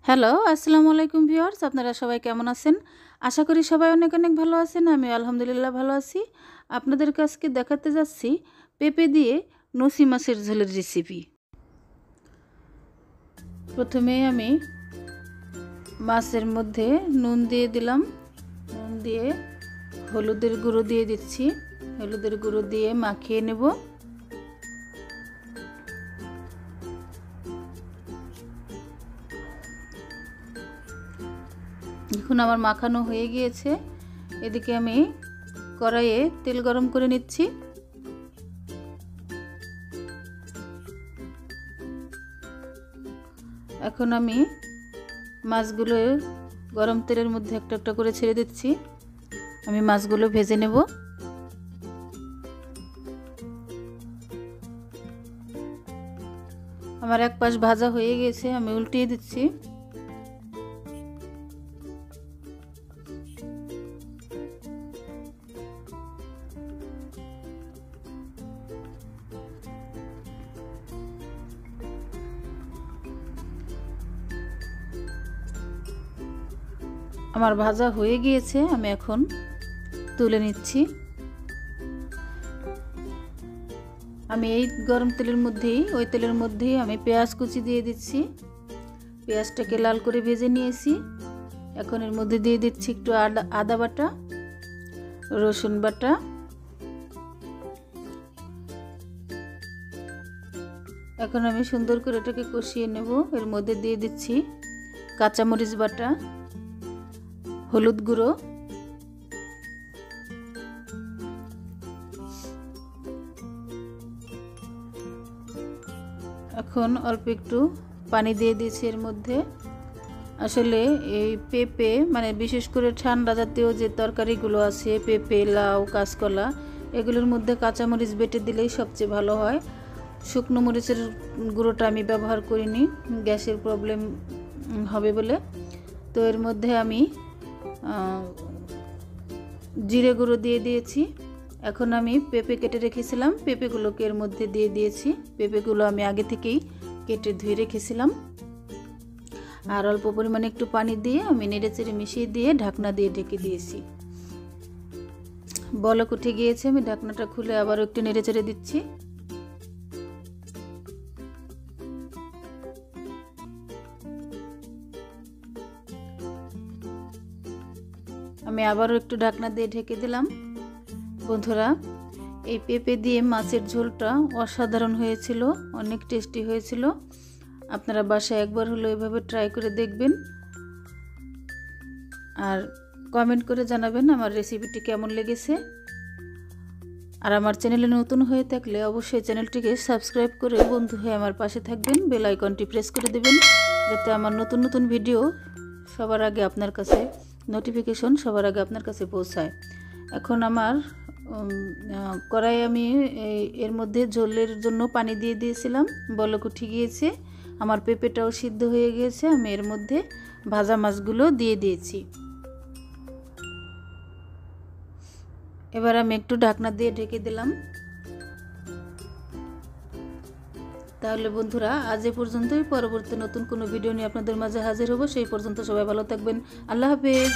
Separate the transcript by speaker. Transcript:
Speaker 1: Hello, আসসালামু আলাইকুম viewers. আপনারা সবাই কেমন আছেন? আশা করি সবাই অনেক অনেক ভালো আছেন। আমি আলহামদুলিল্লাহ ভালো আছি। আপনাদেরকে আজকে দেখাতে যাচ্ছি পেঁপে দিয়ে নসি মাছের ঝোলের রেসিপি। প্রথমে আমি মাছের মধ্যে নুন দিয়ে দিলাম। নুন দিয়ে হলুদের গুঁড়ো দিয়ে দিচ্ছি। হলুদের গুঁড়ো দিয়ে মাখিয়ে নেব। এখন আমার মাখানো হয়ে গিয়েছে। এদিকে আমি কড়াইয়ে তেল গরম করে নিচ্ছি। এখন আমি মাছগুলো গরম তেলের মধ্যে একটা একটা করে ছেড়ে দিচ্ছি। আমি মাছগুলো ভেজে নেব। আমার এক পাশ ভাজা হয়ে গেছে, আমি উল্টিয়ে দিচ্ছি। আমার ভাজা হয়ে গিয়েছে, আমি এখন তুলে নিচ্ছি। আমি এই গরম তেলের মধ্যেই ওই তেলের মধ্যেই আমি পেঁয়াজ কুচি দিয়ে দিচ্ছি। পেঁয়াজটাকে লাল করে ভেজে নিয়েছি। এখন এর মধ্যে দিয়ে দিচ্ছি একটু আদা বাটা, রসুন বাটা, এখন আমি সুন্দর করে এটাকে কষিয়ে নেব। এর মধ্যে দিয়ে দিচ্ছি কাঁচামরিচ বাটা, হলুদ গুঁড়ো, এখন অল্প একটু পানি দিয়ে দিয়েছি এর মধ্যে। আসলে এই পেঁপে মানে বিশেষ করে ঠান্ডা জাতীয় যে তরকারিগুলো আছে, পেঁপে, লাউ, কাঁচকলা, এগুলোর মধ্যে কাঁচামরিচ বেটে দিলেই সবচেয়ে ভালো হয়। শুকনো মরিচের গুঁড়োটা আমি ব্যবহার করিনি, গ্যাসের প্রবলেম হবে বলে। তো এর মধ্যে আমি জিরে গুঁড়ো দিয়ে দিয়েছি। এখন আমি পেঁপে কেটে রেখেছিলাম, পেঁপেগুলোকে এর মধ্যে দিয়ে দিয়েছি। পেঁপেগুলো আমি আগে থেকেই কেটে ধুয়ে রেখেছিলাম। আর অল্প পরিমাণে একটু পানি দিয়ে আমি নেড়েচেড়ে মিশিয়ে দিয়ে ঢাকনা দিয়ে ঢেকে দিয়েছি। বলক উঠে গিয়েছে, আমি ঢাকনাটা খুলে আবার একটু নেড়েচেড়ে দিচ্ছি। আমি আবারও একটু ঢাকনা দিয়ে ঢেকে দিলাম। বন্ধুরা, এই পেঁপে দিয়ে মাছের ঝোলটা অসাধারণ হয়েছিল, অনেক টেস্টি হয়েছিল। আপনারা বাসায় একবার হলো এভাবে ট্রাই করে দেখবেন আর কমেন্ট করে জানাবেন আমার রেসিপিটি কেমন লেগেছে। আর আমার চ্যানেলে নতুন হয়ে থাকলে অবশ্যই চ্যানেলটিকে সাবস্ক্রাইব করে বন্ধু হয়ে আমার পাশে থাকবেন। বেল আইকনটি প্রেস করে দেবেন যাতে আমার নতুন নতুন ভিডিও সবার আগে আপনার কাছে নোটিফিকেশন সবার আগে আপনার কাছে পৌঁছায়। এখন আমার কড়াই আমি এর মধ্যে ঝোলের জন্য পানি দিয়ে দিয়েছিলাম, বলক উঠে গিয়েছে। আমার পেঁপেটাও সিদ্ধ হয়ে গিয়েছে। আমি এর মধ্যে ভাজা মাছগুলো দিয়ে দিয়েছি। এবার আমি একটু ঢাকনা দিয়ে ঢেকে দিলাম। তাহলে বন্ধুরা, আজ এ পর্যন্তই। পরবর্তী নতুন কোনো ভিডিও নিয়ে আপনাদের মাঝে হাজির হব। সেই পর্যন্ত সবাই ভালো থাকবেন। আল্লাহ হাফেজ।